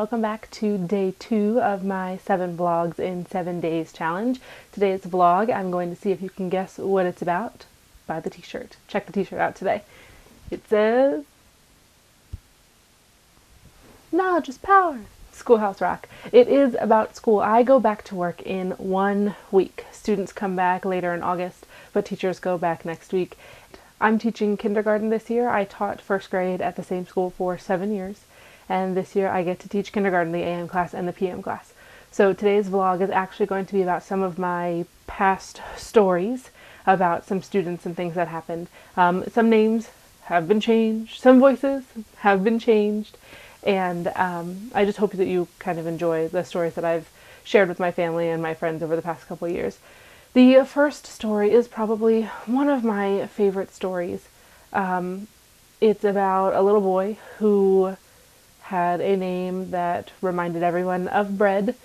welcome back to day 2 of my 7 vlogs in 7 days challenge. Today's vlog, I'm going to see if you can guess what it's about by the t-shirt. Check the t-shirt out today. It says, knowledge is power. Schoolhouse Rock. It is about school. I go back to work in 1 week. Students come back later in August, but teachers go back next week. I'm teaching kindergarten this year. I taught first grade at the same school for 7 years, and this year I get to teach kindergarten, the AM class and the PM class. So today's vlog is actually going to be about some of my past stories about some students and things that happened. Some names have been changed, some voices have been changed, and I just hope that you kind of enjoy the stories that I've shared with my family and my friends over the past couple of years. The first story is probably one of my favorite stories. It's about a little boy who had a name that reminded everyone of bread.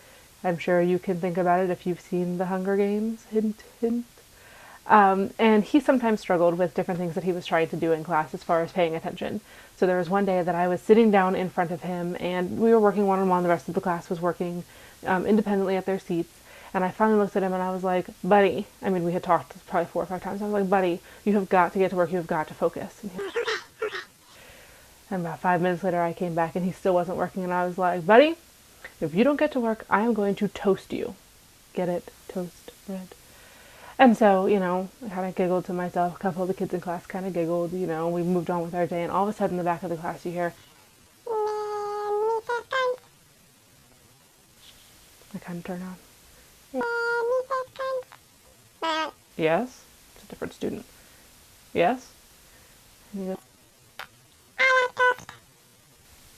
I'm sure you can think about it if you've seen The Hunger Games, hint, hint. And he sometimes struggled with different things that he was trying to do in class as far as paying attention. So there was one day that I was sitting down in front of him and we were working one-on-one, the rest of the class was working independently at their seats. And I finally looked at him and I was like, buddy, I mean, we had talked probably 4 or 5 times. I was like, buddy, you have got to get to work. You have got to focus. And about 5 minutes later, I came back and he still wasn't working. And I was like, buddy, if you don't get to work, I am going to toast you. Get it? Toast bread. And so, you know, I kind of giggled to myself. A couple of the kids in class kind of giggled, you know, we moved on with our day. And all of a sudden, in the back of the class, you hear, I kind of turn on. Yes? It's a different student. Yes? And he goes,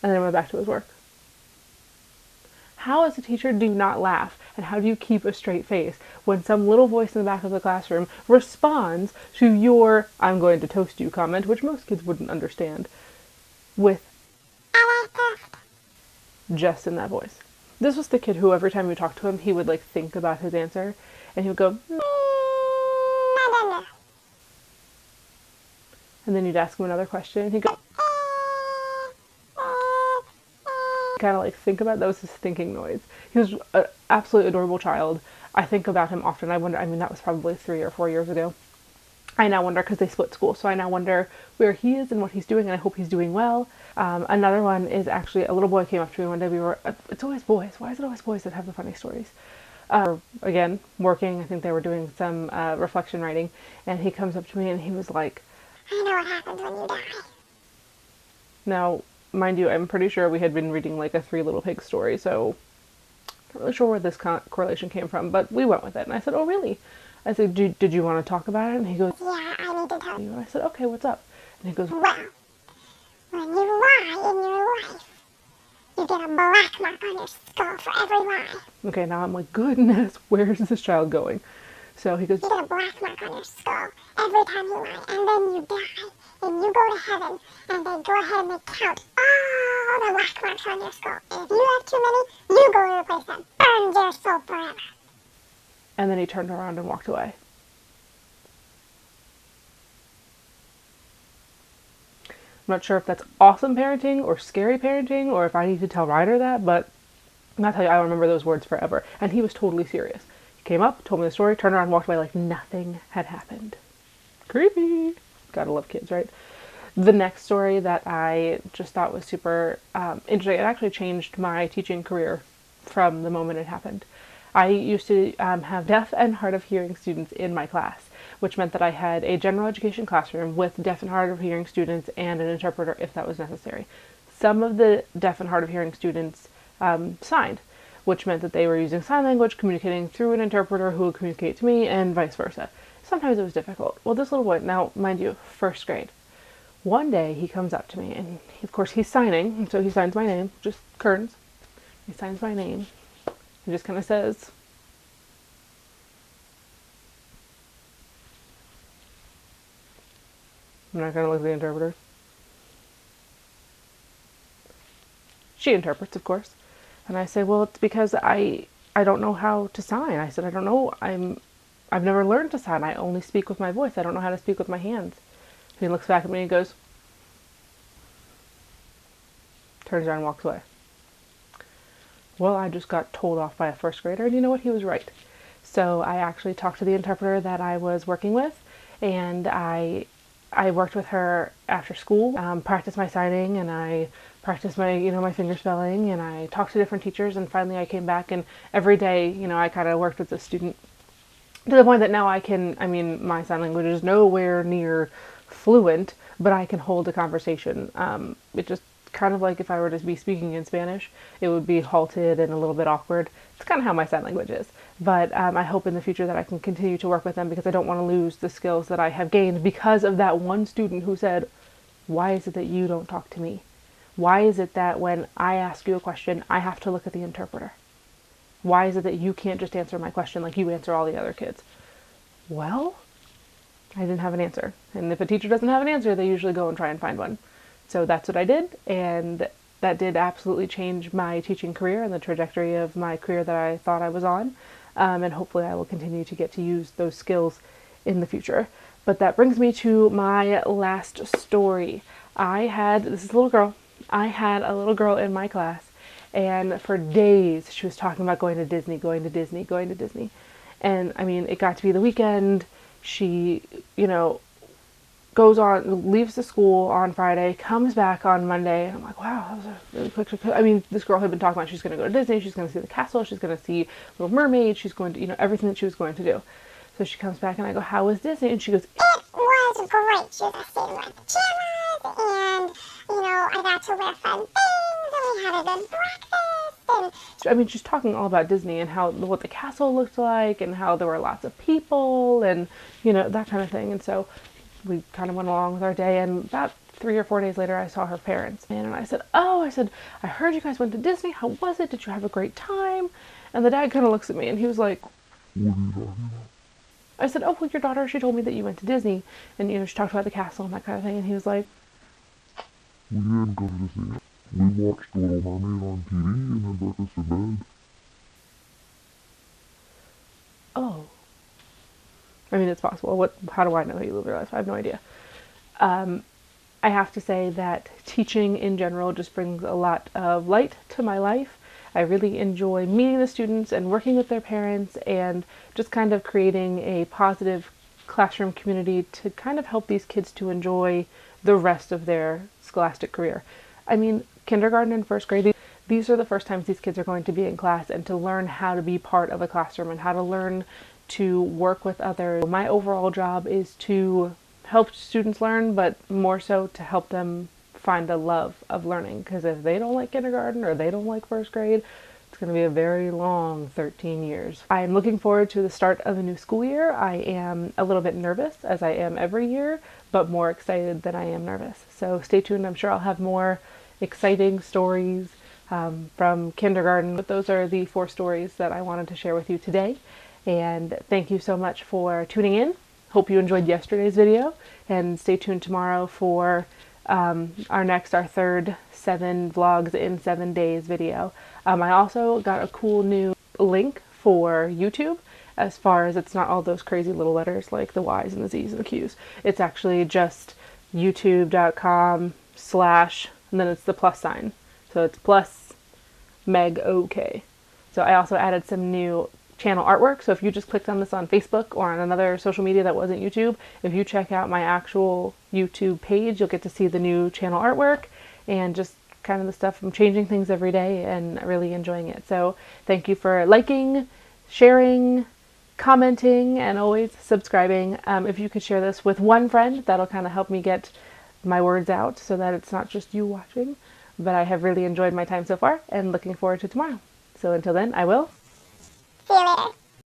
and then he went back to his work. How as a teacher do you not laugh? And how do you keep a straight face when some little voice in the back of the classroom responds to your I'm going to toast you comment, which most kids wouldn't understand, with just in that voice? This was the kid who every time you talked to him, he would like think about his answer and he would go, and then you'd ask him another question and he'd go, kind of like think about, that was his thinking noise. He was an absolutely adorable child. I think about him often. I wonder, I mean, that was probably 3 or 4 years ago. I now wonder, because they split school, so I now wonder where he is and what he's doing, and I hope he's doing well. Another one is actually a little boy came up to me one day. We were, it's always boys. Why is it always boys that have the funny stories? Again, working, I think they were doing some reflection writing, and he comes up to me and he was like, I know what happens when you die. Now, mind you, I'm pretty sure we had been reading like a 3 Little Pigs story, so I'm not really sure where this correlation came from, but we went with it. And I said, oh really? I said, did you want to talk about it? And he goes, yeah, I need to tell you. And I said, okay, what's up? And he goes, well, when you lie in your life, you get a black mark on your skull for every lie. Okay, now I'm like, goodness, where is this child going? So he goes, you get a black mark on your skull every time you lie, and then you die, and you go to heaven, and they go ahead and they count all the black marks on your skull. And if you have too many, you go to the place that burns your soul forever. And then he turned around and walked away. I'm not sure if that's awesome parenting or scary parenting or if I need to tell Ryder that, but I'll tell you, I remember those words forever. And he was totally serious. He came up, told me the story, turned around and walked away like nothing had happened. Creepy. Gotta love kids, right? The next story that I just thought was super interesting, it actually changed my teaching career from the moment it happened. I used to have deaf and hard of hearing students in my class, which meant that I had a general education classroom with deaf and hard of hearing students and an interpreter if that was necessary. Some of the deaf and hard of hearing students signed, which meant that they were using sign language, communicating through an interpreter who would communicate to me, and vice versa. Sometimes it was difficult. Well, this little boy, now mind you, first grade, one day he comes up to me and of course he's signing, so he signs my name, just Kearns. He signs my name. He just kind of says, I'm not going to look at the interpreter. She interprets, of course. And I say, well, it's because I don't know how to sign. I said, I don't know. I've never learned to sign. I only speak with my voice. I don't know how to speak with my hands. And he looks back at me and goes, turns around and walks away. Well, I just got told off by a first grader, and you know what? He was right. So I actually talked to the interpreter that I was working with, and I worked with her after school, practiced my signing, and I practiced my, my finger spelling, and I talked to different teachers, and finally I came back, and every day, I kind of worked with the student to the point that now my sign language is nowhere near fluent, but I can hold a conversation. It just kind of like if I were to be speaking in Spanish, it would be halted and a little bit awkward. It's kind of how my sign language is. But I hope in the future that I can continue to work with them because I don't want to lose the skills that I have gained because of that one student who said, "Why is it that you don't talk to me? Why is it that when I ask you a question, I have to look at the interpreter? Why is it that you can't just answer my question like you answer all the other kids?" Well, I didn't have an answer. And if a teacher doesn't have an answer, they usually go and try and find one. So that's what I did, and that did absolutely change my teaching career and the trajectory of my career that I thought I was on. And hopefully I will continue to get to use those skills in the future. But that brings me to my last story. This is a little girl. I had a little girl in my class, and for days she was talking about going to Disney, going to Disney, going to Disney. And it got to be the weekend. She, leaves the school on Friday, comes back on Monday, and I'm like, wow, that was a really quick trip. This girl had been talking about she's going to go to Disney, she's going to see the castle, she's going to see Little Mermaid, she's going to, everything that she was going to do. So she comes back and I go, how was Disney? And she goes, it was great. She was actually in the pajamas, and, I got to wear fun things, and we had a good breakfast, and she's talking all about Disney and what the castle looked like and how there were lots of people and, that kind of thing. And so we kind of went along with our day, and about 3 or 4 days later, I saw her parents. And I said, I heard you guys went to Disney. How was it? Did you have a great time? And the dad kind of looks at me, and he was like, what are you talking about? I said, oh, well, your daughter, she told me that you went to Disney. And, she talked about the castle and that kind of thing. And he was like, We didn't go to Disney. We watched Little Mermaid on TV and had breakfast in bed. oh. It's possible. How do I know you live your life? I have no idea. I have to say that teaching in general just brings a lot of light to my life. I really enjoy meeting the students and working with their parents and just kind of creating a positive classroom community to kind of help these kids to enjoy the rest of their scholastic career. Kindergarten and first grade, these are the first times these kids are going to be in class, and to learn how to be part of a classroom and how to learn to work with others. My overall job is to help students learn, but more so to help them find a love of learning, because if they don't like kindergarten or they don't like first grade, it's going to be a very long 13 years. I am looking forward to the start of a new school year. I am a little bit nervous, as I am every year, but more excited than I am nervous. So stay tuned. I'm sure I'll have more exciting stories from kindergarten. But those are the 4 stories that I wanted to share with you today. And thank you so much for tuning in. Hope you enjoyed yesterday's video, and stay tuned tomorrow for our third 7 vlogs in 7 days video. I also got a cool new link for YouTube, as far as it's not all those crazy little letters like the Y's and the Z's and the Q's. It's actually just youtube.com/ and then it's the plus sign. So it's plus meg OK. So I also added some new channel artwork. So if you just clicked on this on Facebook or on another social media that wasn't YouTube, if you check out my actual YouTube page, you'll get to see the new channel artwork and just kind of the stuff. I'm changing things every day and really enjoying it. So thank you for liking, sharing, commenting, and always subscribing. If you could share this with one friend, that'll kind of help me get my words out so that it's not just you watching. But I have really enjoyed my time so far and looking forward to tomorrow. So until then, I will see you later.